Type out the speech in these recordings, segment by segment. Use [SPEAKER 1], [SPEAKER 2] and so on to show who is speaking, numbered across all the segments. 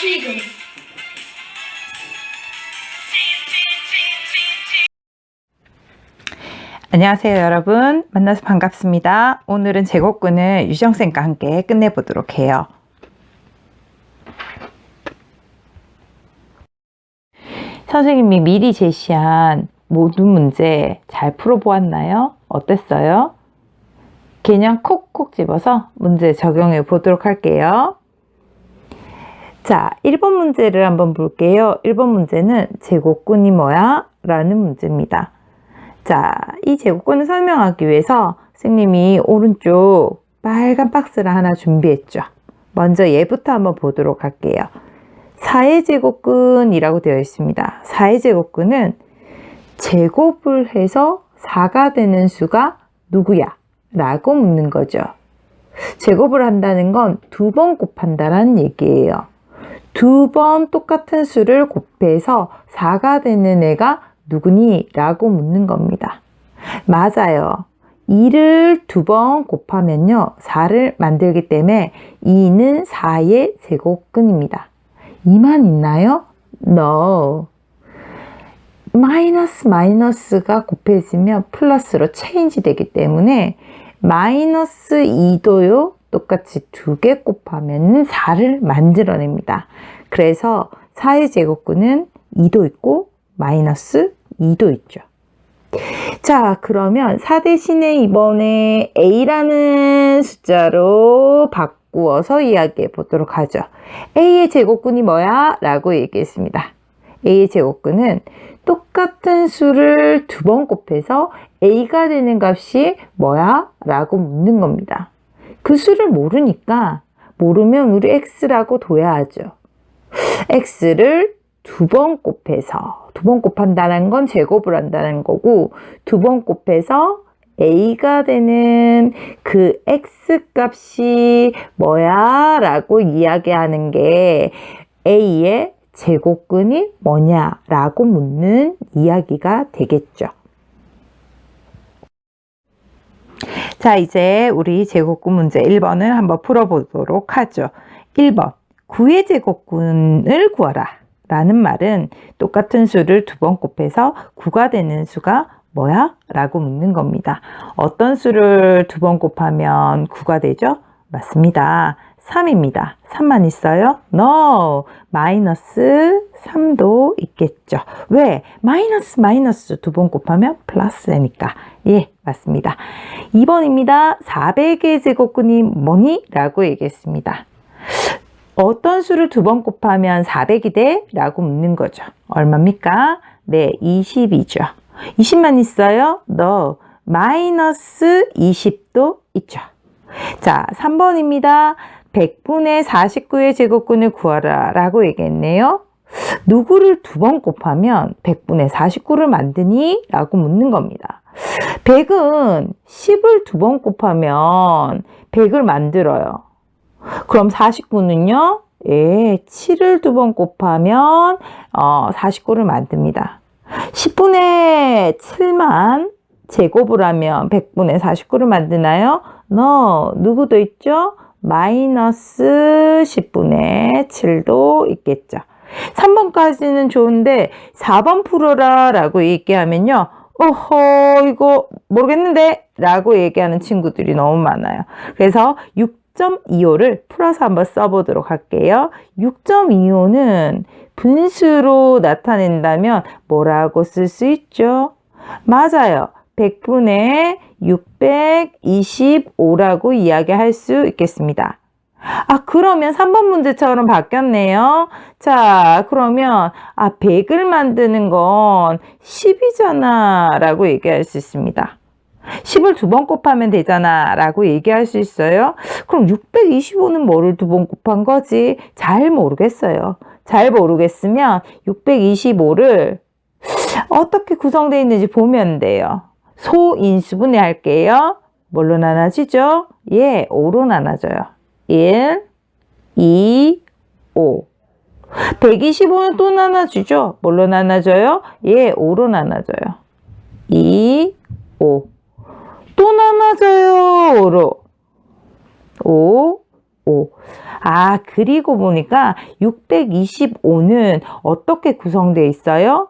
[SPEAKER 1] 지금
[SPEAKER 2] 안녕하세요 여러분, 만나서 반갑습니다. 오늘은 제곱근을 유정쌤과 함께 끝내보도록 해요. 선생님이 미리 제시한 모든 문제 잘 풀어보았나요? 어땠어요? 그냥 콕콕 집어서 문제 적용해 보도록 할게요. 자, 1번 문제를 한번 볼게요. 1번 문제는 제곱근이 뭐야? 라는 문제입니다. 자, 이 제곱근을 설명하기 위해서 선생님이 오른쪽 빨간 박스를 하나 준비했죠. 먼저 얘부터 한번 보도록 할게요. 4의 제곱근이라고 되어 있습니다. 4의 제곱근은 제곱을 해서 4가 되는 수가 누구야? 라고 묻는 거죠. 제곱을 한다는 건 2번 곱한다라는 얘기예요. 2번 똑같은 수를 곱해서 4가 되는 애가 누구니? 라고 묻는 겁니다. 맞아요. 2를 2번 곱하면요 4를 만들기 때문에 2는 4의 제곱근입니다. 2만 있나요? No. 마이너스가 곱해지면 플러스로 체인지 되기 때문에 마이너스 2도요 똑같이 2개 곱하면 4를 만들어냅니다. 그래서 4의 제곱근은 2도 있고 마이너스 2도 있죠. 자, 그러면 4 대신에 이번에 A라는 숫자로 바꾸어서 이야기해 보도록 하죠. A의 제곱근이 뭐야? 라고 얘기했습니다. A의 제곱근은 똑같은 수를 2번 곱해서 A가 되는 값이 뭐야? 라고 묻는 겁니다. 그 수를 모르면 우리 X라고 둬야 하죠. X를 2번 곱해서 2번 곱한다는 건 제곱을 한다는 거고 2번 곱해서 A가 되는 그 X 값이 뭐야? 라고 이야기하는 게 A의 제곱근이 뭐냐? 라고 묻는 이야기가 되겠죠. 자, 이제 우리 제곱근 문제 1번을 한번 풀어보도록 하죠. 1번 9의 제곱근을 구하라 라는 말은 똑같은 수를 2번 곱해서 9가 되는 수가 뭐야? 라고 묻는 겁니다. 어떤 수를 2번 곱하면 9가 되죠? 맞습니다. 3입니다. 3만 있어요? No! 마이너스 3도 있겠죠. 왜? 마이너스 2번 곱하면 플러스니까. 예, 맞습니다. 2번입니다. 400의 제곱근이 뭐니? 라고 얘기했습니다. 어떤 수를 2번 곱하면 400이 돼? 라고 묻는 거죠. 얼마입니까? 네, 20이죠. 20만 있어요? No. 마이너스 20도 있죠. 자, 3번입니다. 100분의 49의 제곱근을 구하라 라고 얘기했네요. 누구를 2번 곱하면 100분의 49를 만드니? 라고 묻는 겁니다. 100은 10을 2번 곱하면 100을 만들어요. 그럼 49는요? 예, 7을 2번 곱하면 49를 만듭니다. 10분의 7만 제곱을 하면 100분의 49를 만드나요? No. 누구도 있죠? 마이너스 10분의 7도 있겠죠. 3번까지는 좋은데 4번 풀어라 라고 얘기하면요. 어허, 이거 모르겠는데 라고 얘기하는 친구들이 너무 많아요. 그래서 6.25를 풀어서 한번 써보도록 할게요. 6.25는 분수로 나타낸다면 뭐라고 쓸 수 있죠? 맞아요. 100분의 625라고 이야기할 수 있겠습니다. 아, 그러면 3번 문제처럼 바뀌었네요. 자, 그러면 100을 만드는 건 10이잖아 라고 얘기할 수 있습니다. 10을 2번 곱하면 되잖아 라고 얘기할 수 있어요. 그럼 625는 뭐를 2번 곱한 거지? 잘 모르겠어요. 잘 모르겠으면 625를 어떻게 구성되어 있는지 보면 돼요. 소인수분해 할게요. 뭘로 나눠지죠? 예, 5로 나눠져요. 1, 2, 5. 125는 또 나눠지죠? 뭘로 나눠져요? 예, 5로 나눠져요. 2, 5. 또 나눠져요. 5로. 5, 5. 아, 그리고 보니까 625는 어떻게 구성되어 있어요?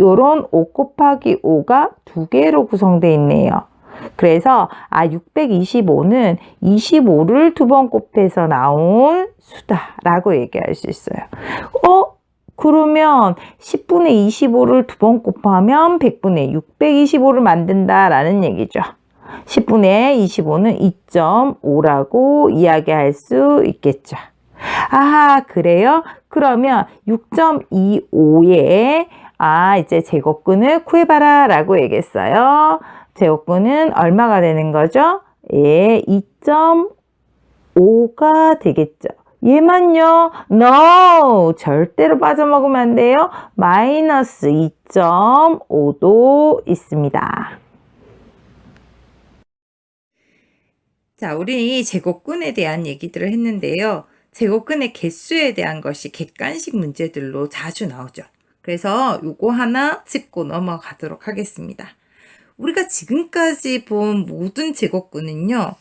[SPEAKER 2] 요런 5 곱하기 5가 2개로 구성되어 있네요. 그래서 625는 25를 2번 곱해서 나온 수다라고 얘기할 수 있어요. 그러면 10분의 25를 2번 곱하면 100분의 625를 만든다라는 얘기죠. 10분의 25는 2.5라고 이야기할 수 있겠죠. 아, 그래요? 그러면 6.25에 이제 제곱근을 구해봐라 라고 얘기했어요. 제곱근은 얼마가 되는 거죠? 예, 2.5가 되겠죠. 얘만요? No! 절대로 빠져먹으면 안 돼요. 마이너스 2.5도 있습니다. 자, 우리 제곱근에 대한 얘기들을 했는데요. 제곱근의 개수에 대한 것이 객관식 문제들로 자주 나오죠. 그래서 요거 하나 짚고 넘어가도록 하겠습니다. 우리가 지금까지 본 모든 제곱근은요,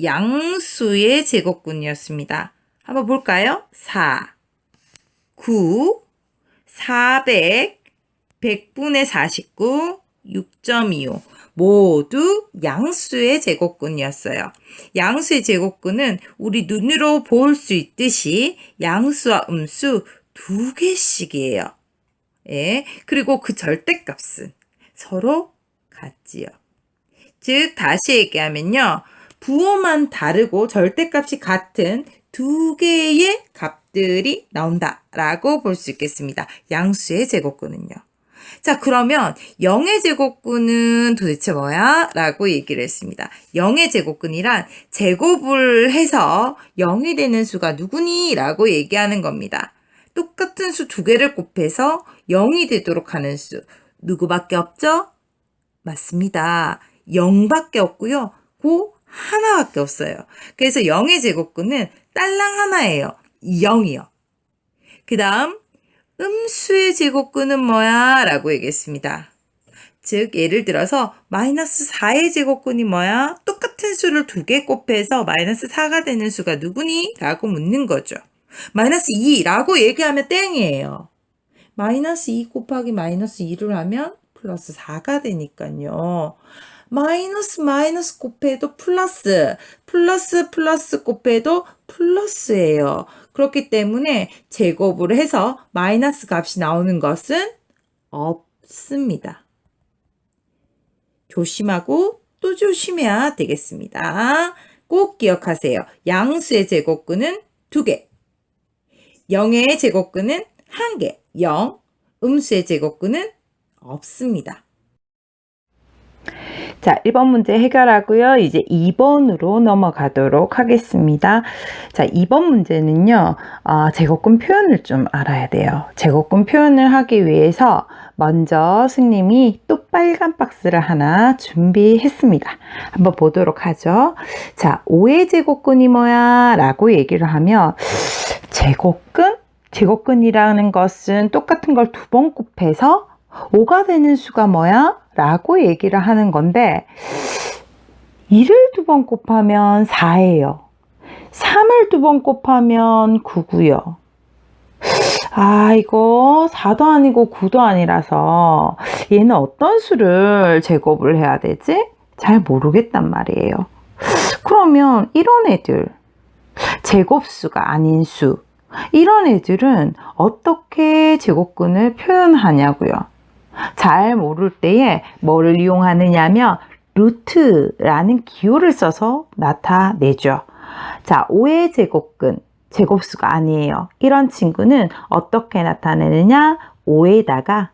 [SPEAKER 2] 양수의 제곱근이었습니다. 한번 볼까요? 4, 9, 400, 100분의 49, 6.25 모두 양수의 제곱근이었어요. 양수의 제곱근은 우리 눈으로 볼 수 있듯이 양수와 음수 2개씩이에요. 예, 그리고 그 절대값은 서로 같지요. 즉 다시 얘기하면요. 부호만 다르고 절대값이 같은 2개의 값들이 나온다라고 볼 수 있겠습니다. 양수의 제곱근은요. 자, 그러면 0의 제곱근은 도대체 뭐야? 라고 얘기를 했습니다. 0의 제곱근이란 제곱을 해서 0이 되는 수가 누구니? 라고 얘기하는 겁니다. 똑같은 수 2개를 곱해서 0이 되도록 하는 수 누구밖에 없죠? 맞습니다. 0밖에 없고요. 그 하나밖에 없어요. 그래서 0의 제곱근은 딸랑 하나예요. 0이요. 그 다음 음수의 제곱근은 뭐야? 라고 얘기했습니다. 즉 예를 들어서 마이너스 4의 제곱근이 뭐야? 똑같은 수를 2개 곱해서 마이너스 4가 되는 수가 누구니? 라고 묻는 거죠. 마이너스 2라고 얘기하면 땡이에요. 마이너스 2 곱하기 마이너스 2를 하면 플러스 4가 되니까요. 마이너스 곱해도 플러스 곱해도 플러스예요. 그렇기 때문에 제곱을 해서 마이너스 값이 나오는 것은 없습니다. 조심하고 또 조심해야 되겠습니다. 꼭 기억하세요. 양수의 제곱근은 2개, 0의 제곱근은 1개, 0, 음수의 제곱근은 없습니다. 자, 1번 문제 해결하고요. 이제 2번으로 넘어가도록 하겠습니다. 자, 2번 문제는요. 제곱근 표현을 좀 알아야 돼요. 제곱근 표현을 하기 위해서 먼저 승님이 또 빨간 박스를 하나 준비했습니다. 한번 보도록 하죠. 자, 5의 제곱근이 뭐야? 라고 얘기를 하면 제곱근이라는 것은 똑같은 걸 2번 곱해서 5가 되는 수가 뭐야? 라고 얘기를 하는 건데 2를 2번 곱하면 4예요. 3을 2번 곱하면 9고요. 이거 4도 아니고 9도 아니라서 얘는 어떤 수를 제곱을 해야 되지? 잘 모르겠단 말이에요. 그러면 이런 애들, 제곱수가 아닌 수, 이런 애들은 어떻게 제곱근을 표현하냐고요. 잘 모를 때에 뭐를 이용하느냐면 루트라는 기호를 써서 나타내죠. 자, 5의 제곱근, 제곱수가 아니에요. 이런 친구는 어떻게 나타내느냐? 5에다가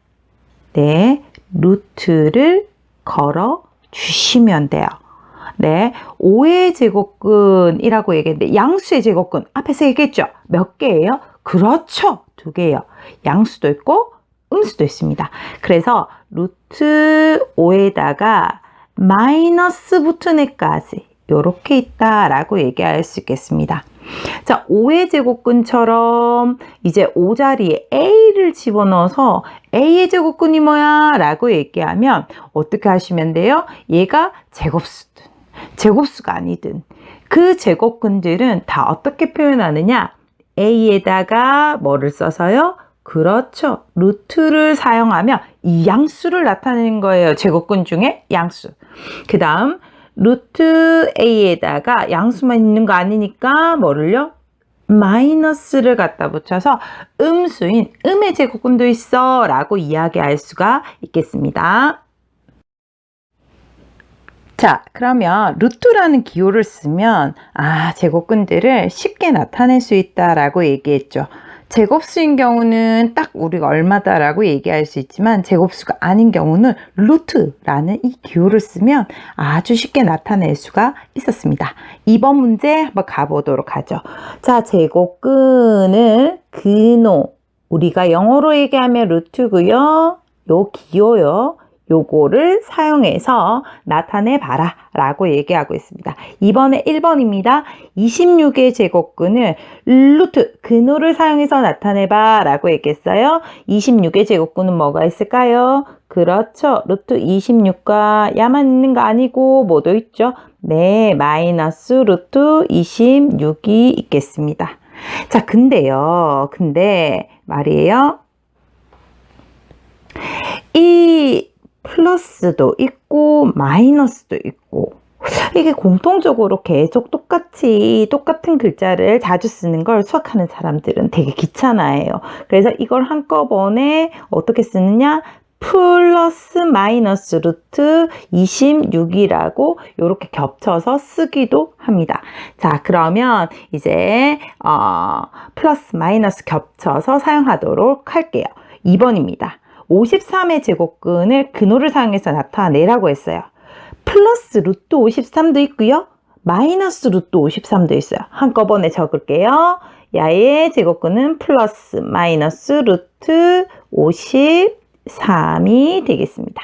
[SPEAKER 2] 루트를 걸어 주시면 돼요. 네, 5의 제곱근이라고 얘기했는데 양수의 제곱근 앞에서 얘기했죠. 몇 개예요? 그렇죠. 2개예요. 양수도 있고 음수도 있습니다. 그래서 루트 5에다가 마이너스 붙은 애까지 이렇게 있다라고 얘기할 수 있겠습니다. 자, 5의 제곱근처럼 이제 5 자리에 A를 집어넣어서 A의 제곱근이 뭐야? 라고 얘기하면 어떻게 하시면 돼요? 얘가 제곱수든 제곱수가 아니든 그 제곱근들은 다 어떻게 표현하느냐? a에다가 뭐를 써서요? 그렇죠. 루트를 사용하며 이 양수를 나타내는 거예요. 제곱근 중에 양수. 그 다음 루트 a에다가 양수만 있는 거 아니니까 뭐를요? 마이너스를 갖다 붙여서 음수인 음의 제곱근도 있어 라고 이야기할 수가 있겠습니다. 자, 그러면 루트라는 기호를 쓰면 제곱근들을 쉽게 나타낼 수 있다라고 얘기했죠. 제곱수인 경우는 딱 우리가 얼마다라고 얘기할 수 있지만 제곱수가 아닌 경우는 루트라는 이 기호를 쓰면 아주 쉽게 나타낼 수가 있었습니다. 2번 문제 한번 가보도록 하죠. 자, 제곱근을 근호, 우리가 영어로 얘기하면 루트고요. 요 기호요. 요거를 사용해서 나타내 봐라 라고 얘기하고 있습니다. 이번에 1번입니다. 26의 제곱근을 루트, 근호를 사용해서 나타내봐 라고 얘기했어요. 26의 제곱근은 뭐가 있을까요? 그렇죠. 루트 26과 야만 있는 거 아니고 뭐도 있죠? 네, 마이너스 루트 26이 있겠습니다. 자, 근데 말이에요. 이 플러스도 있고 마이너스도 있고 이게 공통적으로 계속 똑같은 글자를 자주 쓰는 걸 수학하는 사람들은 되게 귀찮아해요. 그래서 이걸 한꺼번에 어떻게 쓰느냐? 플러스 마이너스 루트 26이라고 이렇게 겹쳐서 쓰기도 합니다. 자, 그러면 이제 플러스 마이너스 겹쳐서 사용하도록 할게요. 2번입니다. 53의 제곱근을 근호를 사용해서 나타내라고 했어요. 플러스 루트 53도 있고요. 마이너스 루트 53도 있어요. 한꺼번에 적을게요. 야의 제곱근은 플러스 마이너스 루트 53이 되겠습니다.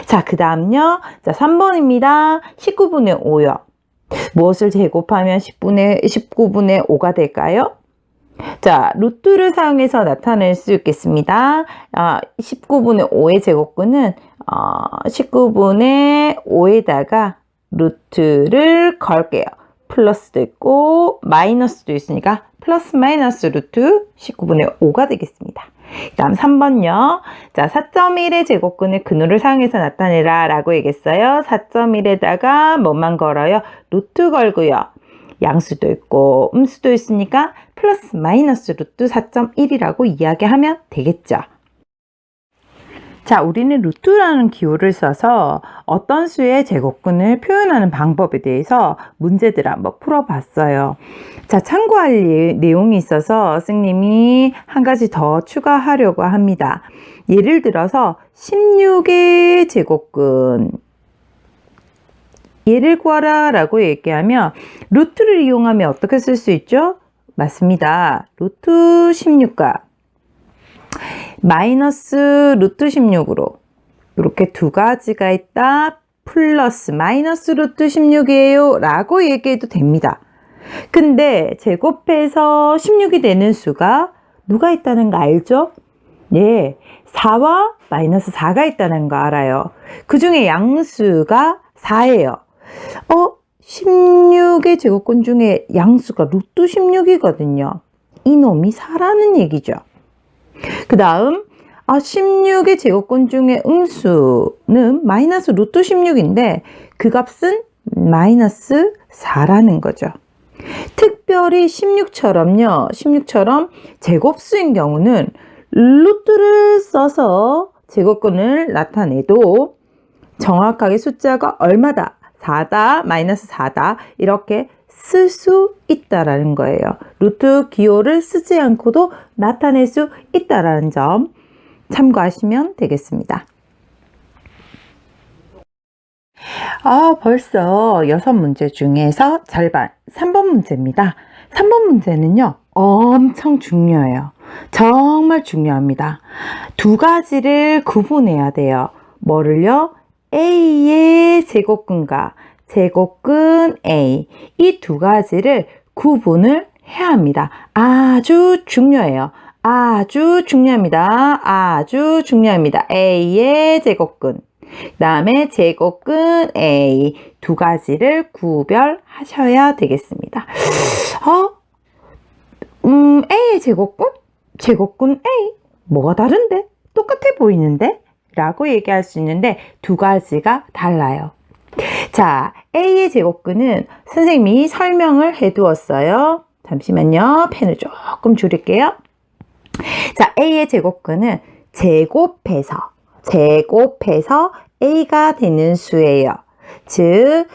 [SPEAKER 2] 자, 그 다음요. 자, 3번입니다. 19분의 5요. 무엇을 제곱하면 19분의 5가 될까요? 자, 루트를 사용해서 나타낼 수 있겠습니다. 19분의 5의 제곱근은 19분의 5에다가 루트를 걸게요. 플러스도 있고 마이너스도 있으니까 플러스 마이너스 루트 19분의 5가 되겠습니다. 그 다음 3번요. 자, 4.1의 제곱근을 근호를 사용해서 나타내라 라고 얘기했어요. 4.1에다가 뭐만 걸어요? 루트 걸고요. 양수도 있고 음수도 있으니까 플러스 마이너스 루트 4.1이라고 이야기하면 되겠죠. 자, 우리는 루트라는 기호를 써서 어떤 수의 제곱근을 표현하는 방법에 대해서 문제들을 한번 풀어봤어요. 자, 참고할 내용이 있어서 선생님이 한 가지 더 추가하려고 합니다. 예를 들어서 16의 제곱근 얘를 구하라 라고 얘기하면 루트를 이용하면 어떻게 쓸 수 있죠? 맞습니다. 루트 16과 마이너스 루트 16으로 이렇게 두 가지가 있다. 플러스 마이너스 루트 16이에요 라고 얘기해도 됩니다. 근데 제곱해서 16이 되는 수가 누가 있다는 거 알죠? 예, 4와 마이너스 4가 있다는 거 알아요. 그 중에 양수가 4예요. 16의 제곱근 중에 양수가 루트 16이거든요. 이놈이 4라는 얘기죠. 그 다음 16의 제곱근 중에 음수는 마이너스 루트 16인데 그 값은 마이너스 4라는 거죠. 특별히 16처럼 제곱수인 경우는 루트를 써서 제곱근을 나타내도 정확하게 숫자가 얼마다, 4다, 마이너스 4다 이렇게 쓸 수 있다라는 거예요. 루트 기호를 쓰지 않고도 나타낼 수 있다라는 점 참고하시면 되겠습니다. 벌써 6문제 중에서 절반 3번 문제입니다. 3번 문제는요 엄청 중요해요. 정말 중요합니다. 두 가지를 구분해야 돼요. 뭐를요? A의 제곱근과 제곱근 A 이 두 가지를 구분을 해야 합니다. 아주 중요해요. 아주 중요합니다. 아주 중요합니다. A의 제곱근 그 다음에 제곱근 A 두 가지를 구별하셔야 되겠습니다. A의 제곱근? 제곱근 A? 뭐가 다른데? 똑같아 보이는데? 라고 얘기할 수 있는데 두 가지가 달라요. 자, A의 제곱근은 선생님이 설명을 해 두었어요. 잠시만요. 펜을 조금 줄일게요. 자, A의 제곱근은 제곱해서 A가 되는 수예요. 즉,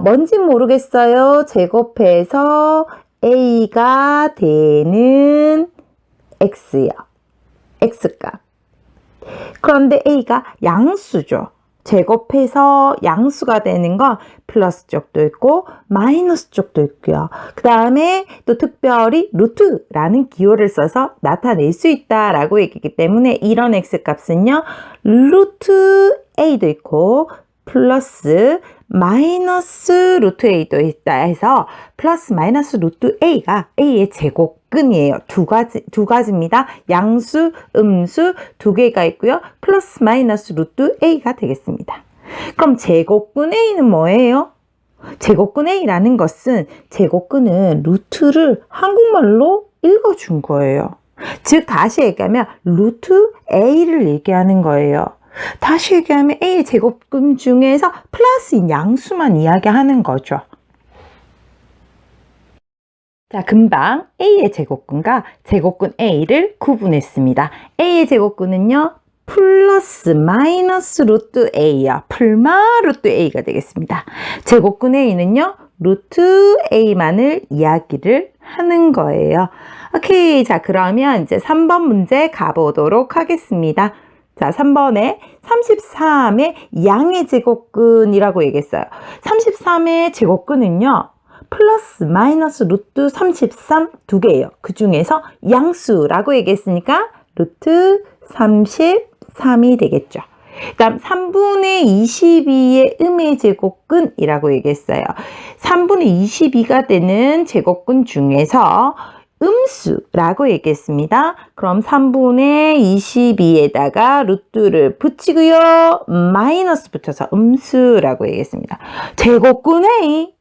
[SPEAKER 2] 뭔지 모르겠어요. 제곱해서 A가 되는 X요. X값. 그런데 A가 양수죠. 제곱해서 양수가 되는 건 플러스 쪽도 있고 마이너스 쪽도 있고요. 그 다음에 또 특별히 루트라는 기호를 써서 나타낼 수 있다라고 얘기했기 때문에 이런 x값은요. 루트 a도 있고 플러스 마이너스 루트 a도 있다 해서 플러스 마이너스 루트 a가 a의 제곱근이에요. 두 가지입니다. 양수, 음수 두 개가 있고요. 플러스 마이너스 루트 a가 되겠습니다. 그럼 제곱근 a는 뭐예요? 제곱근 a라는 것은 제곱근은 루트를 한국말로 읽어준 거예요. 즉 다시 얘기하면 루트 a를 얘기하는 거예요. 다시 얘기하면 A의 제곱근 중에서 플러스인 양수만 이야기하는 거죠. 자, 금방 A의 제곱근과 제곱근 A를 구분했습니다. A의 제곱근은요. 플러스 마이너스 루트 A야. 풀마 루트 A가 되겠습니다. 제곱근 A는요. 루트 A만을 이야기를 하는 거예요. 오케이. 자, 그러면 이제 3번 문제 가보도록 하겠습니다. 자, 3번에 33의 양의 제곱근이라고 얘기했어요. 33의 제곱근은요. 플러스 마이너스 루트 33 두 개예요. 그 중에서 양수라고 얘기했으니까 루트 33이 되겠죠. 그 다음 3분의 22의 음의 제곱근이라고 얘기했어요. 3분의 22가 되는 제곱근 중에서 음수라고 얘기했습니다. 그럼 3분의 22에다가 루트를 붙이고요. 마이너스 붙여서 음수라고 얘기했습니다. 제곱근 A.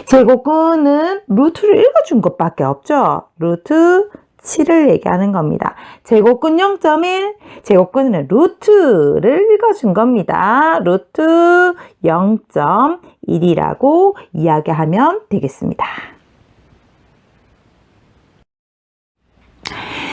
[SPEAKER 2] 제곱근은 루트를 읽어준 것밖에 없죠. 루트 7을 얘기하는 겁니다. 제곱근 0.1. 제곱근은 루트를 읽어준 겁니다. 루트 0.1이라고 이야기하면 되겠습니다.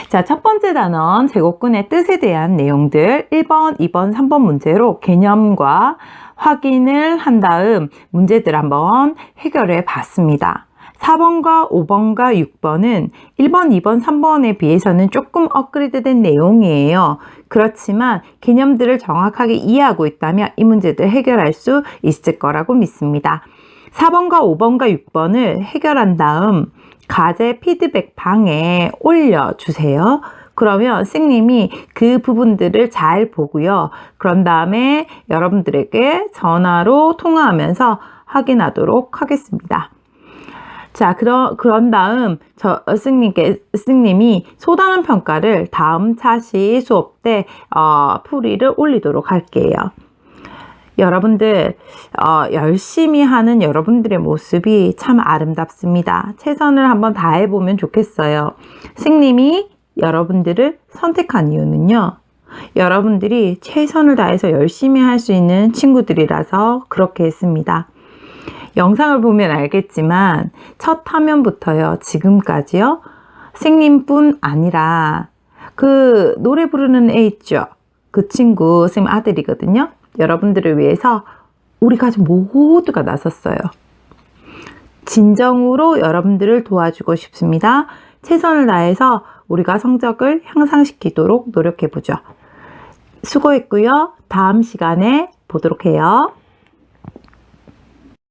[SPEAKER 2] 자, 첫 번째 단원 제곱근의 뜻에 대한 내용들 1번, 2번, 3번 문제로 개념과 확인을 한 다음 문제들 한번 해결해 봤습니다. 4번과 5번과 6번은 1번, 2번, 3번에 비해서는 조금 업그레이드된 내용이에요. 그렇지만 개념들을 정확하게 이해하고 있다면 이 문제들 해결할 수 있을 거라고 믿습니다. 4번과 5번과 6번을 해결한 다음 과제 피드백 방에 올려주세요. 그러면 선생님이 그 부분들을 잘 보고요. 그런 다음에 여러분들에게 전화로 통화하면서 확인하도록 하겠습니다. 자, 그런 다음 선생님이 소단원 평가를 다음 차시 수업 때 풀이를 올리도록 할게요. 여러분들 열심히 하는 여러분들의 모습이 참 아름답습니다. 최선을 한번 다해보면 좋겠어요. 선생님이 여러분들을 선택한 이유는요. 여러분들이 최선을 다해서 열심히 할 수 있는 친구들이라서 그렇게 했습니다. 영상을 보면 알겠지만 첫 화면부터요. 지금까지요. 선생님뿐 아니라 그 노래 부르는 애 있죠. 그 친구 선생님 아들이거든요. 여러분들을 위해서 우리 가족 모두가 나섰어요. 진정으로 여러분들을 도와주고 싶습니다. 최선을 다해서 우리가 성적을 향상시키도록 노력해보죠. 수고했고요. 다음 시간에 보도록 해요.